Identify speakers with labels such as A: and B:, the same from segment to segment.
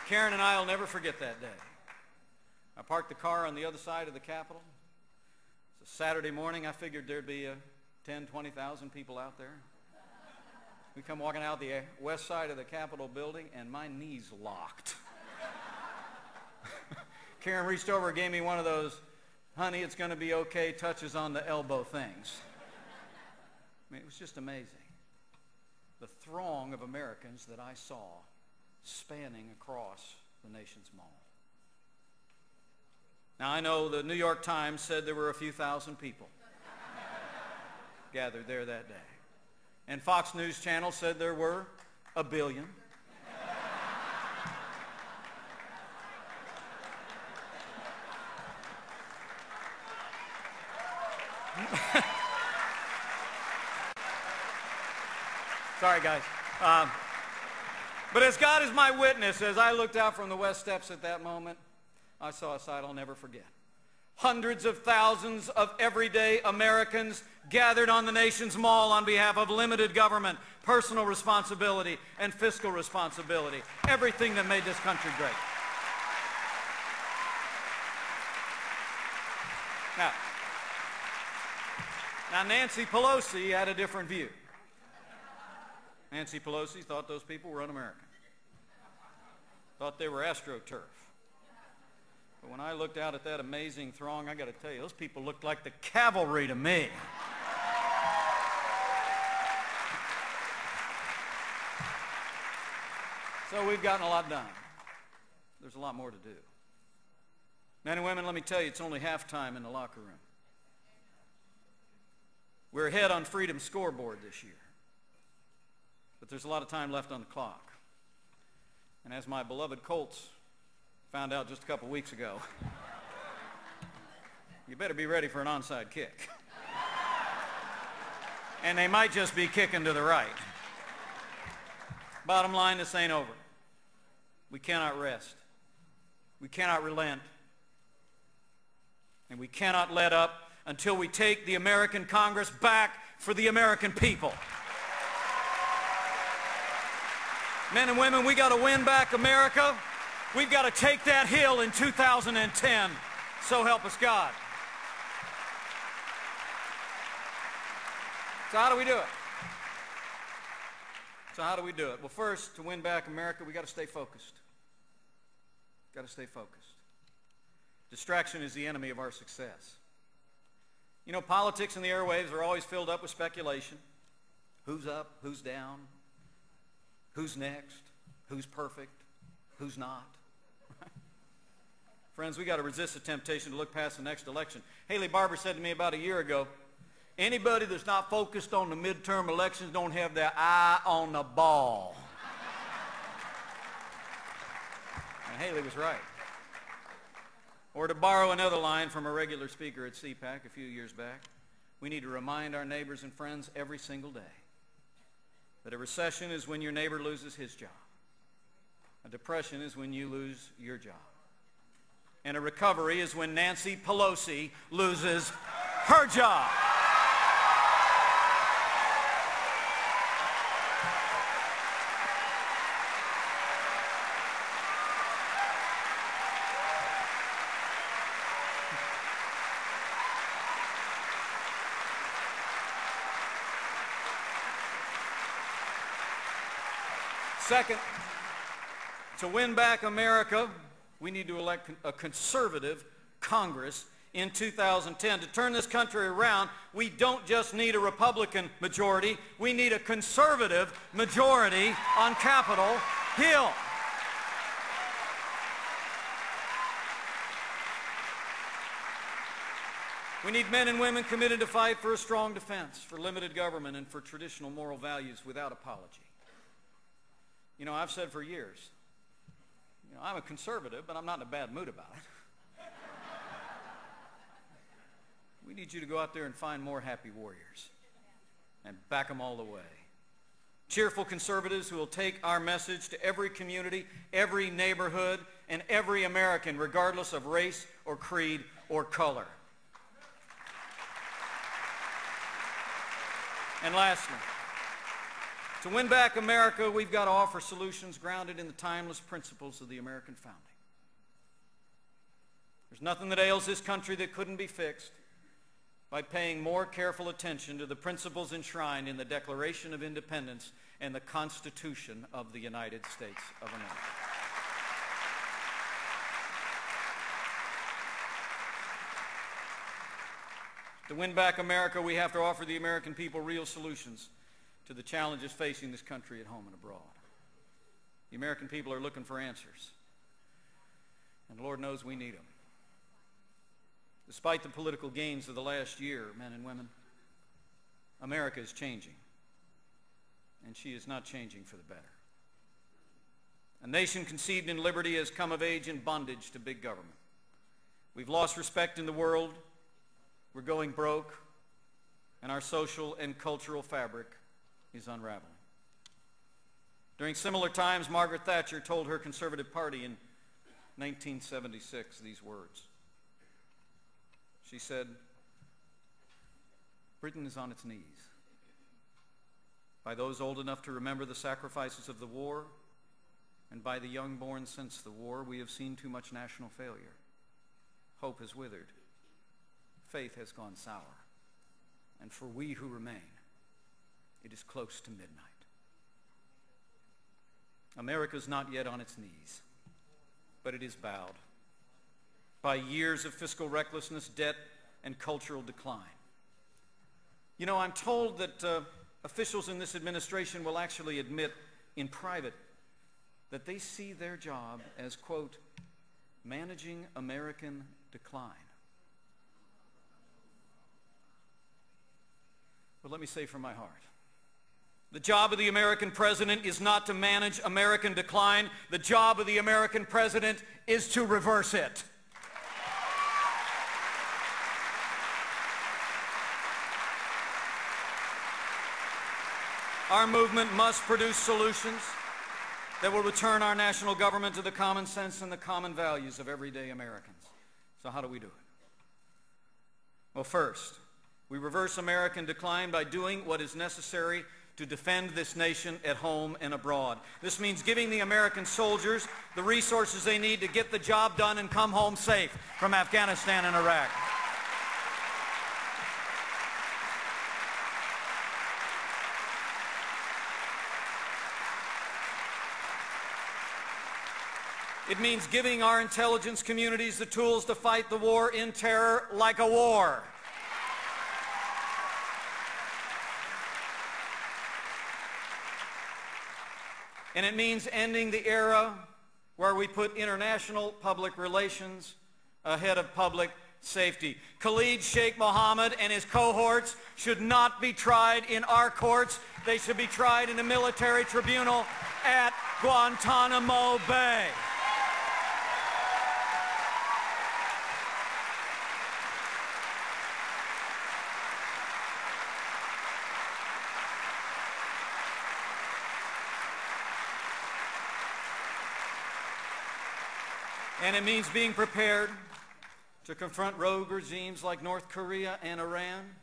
A: Karen and I will never forget that day. I parked the car on the other side of the Capitol. It's a Saturday morning. I figured there'd be 10, 20,000 people out there. We come walking out the west side of the Capitol building, and my knees locked. Karen reached over and gave me one of those, honey, it's going to be okay, touches on the elbow things. I mean, it was just amazing. The throng of Americans that I saw spanning across the nation's mall. Now, I know the New York Times said there were a few thousand people gathered there that day. And Fox News Channel said there were 1 billion. Sorry, guys. But as God is my witness, as I looked out from the West Steps at that moment, I saw a sight I'll never forget. Hundreds of thousands of everyday Americans gathered on the nation's mall on behalf of limited government, personal responsibility, and fiscal responsibility. Everything that made this country great. Now Nancy Pelosi had a different view. Nancy Pelosi thought those people were un-American. Thought they were AstroTurf. But when I looked out at that amazing throng, I got to tell you, those people looked like the cavalry to me. So we've gotten a lot done. There's a lot more to do. Men and women, let me tell you, it's only halftime in the locker room. We're ahead on Freedom's scoreboard this year. But there's a lot of time left on the clock. And as my beloved Colts found out just a couple weeks ago, you better be ready for an onside kick. And they might just be kicking to the right. Bottom line, this ain't over. We cannot rest. We cannot relent. And we cannot let up until we take the American Congress back for the American people. Men and women, we got to win back America. We've got to take that hill in 2010. So help us God. So how do we do it? Well, first, to win back America, we got to stay focused. Got to stay focused. Distraction is the enemy of our success. You know, politics and the airwaves are always filled up with speculation. Who's up? Who's down? Who's next? Who's perfect? Who's not? Friends, we got to resist the temptation to look past the next election. Haley Barber said to me about a year ago, anybody that's not focused on the midterm elections don't have their eye on the ball. And Haley was right. Or to borrow another line from a regular speaker at Cpac a few years back, we need to remind our neighbors and friends every single day that a recession is when your neighbor loses his job. A depression is when you lose your job. And a recovery is when Nancy Pelosi loses her job. Second, to win back America, we need to elect a conservative Congress in 2010. To turn this country around, we don't just need a Republican majority, we need a conservative majority on Capitol Hill. We need men and women committed to fight for a strong defense, for limited government, and for traditional moral values without apology. You know, I've said for years, you know, I'm a conservative, but I'm not in a bad mood about it. We need you to go out there and find more happy warriors and back them all the way. Cheerful conservatives who will take our message to every community, every neighborhood, and every American, regardless of race or creed or color. And lastly, To win back America, we've got to offer solutions grounded in the timeless principles of the American founding. There's nothing that ails this country that couldn't be fixed by paying more careful attention to the principles enshrined in the Declaration of Independence and the Constitution of the United States of America. To win back America, we have to offer the American people real solutions to the challenges facing this country at home and abroad. The American people are looking for answers, and Lord knows we need them. Despite the political gains of the last year, men and women, America is changing, and she is not changing for the better. A nation conceived in liberty has come of age in bondage to big government. We've lost respect in the world, we're going broke, and our social and cultural fabric is unraveling. During similar times, Margaret Thatcher told her Conservative Party in 1976 these words. She said, "Britain is on its knees. By those old enough to remember the sacrifices of the war, and by the young born since the war, we have seen too much national failure. Hope has withered. Faith has gone sour. And for we who remain, it is close to midnight." America is not yet on its knees, but it is bowed by years of fiscal recklessness, debt, and cultural decline. You know, I'm told that officials in this administration will actually admit in private that they see their job as, quote, managing American decline. But let me say from my heart, the job of the American president is not to manage American decline. The job of the American president is to reverse it. Our movement must produce solutions that will return our national government to the common sense and the common values of everyday Americans. So how do we do it? Well, first, we reverse American decline by doing what is necessary to defend this nation at home and abroad. This means giving the American soldiers the resources they need to get the job done and come home safe from Afghanistan and Iraq. It means giving our intelligence communities the tools to fight the war in terror like a war. And it means ending the era where we put international public relations ahead of public safety. Khalid Sheikh Mohammed and his cohorts should not be tried in our courts. They should be tried in a military tribunal at Guantanamo Bay. And it means being prepared to confront rogue regimes like North Korea and Iran.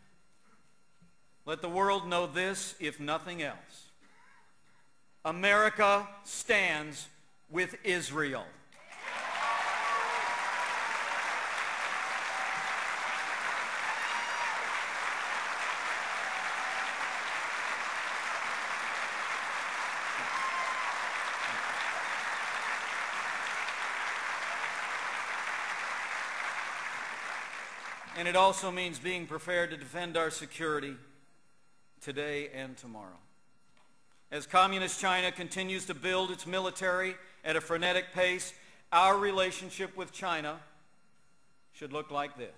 A: Let the world know this, if nothing else. America stands with Israel. And it also means being prepared to defend our security today and tomorrow. As Communist China continues to build its military at a frenetic pace, our relationship with China should look like this.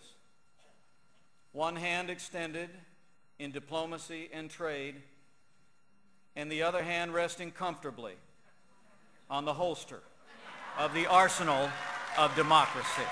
A: One hand extended in diplomacy and trade, and the other hand resting comfortably on the holster of the arsenal of democracy.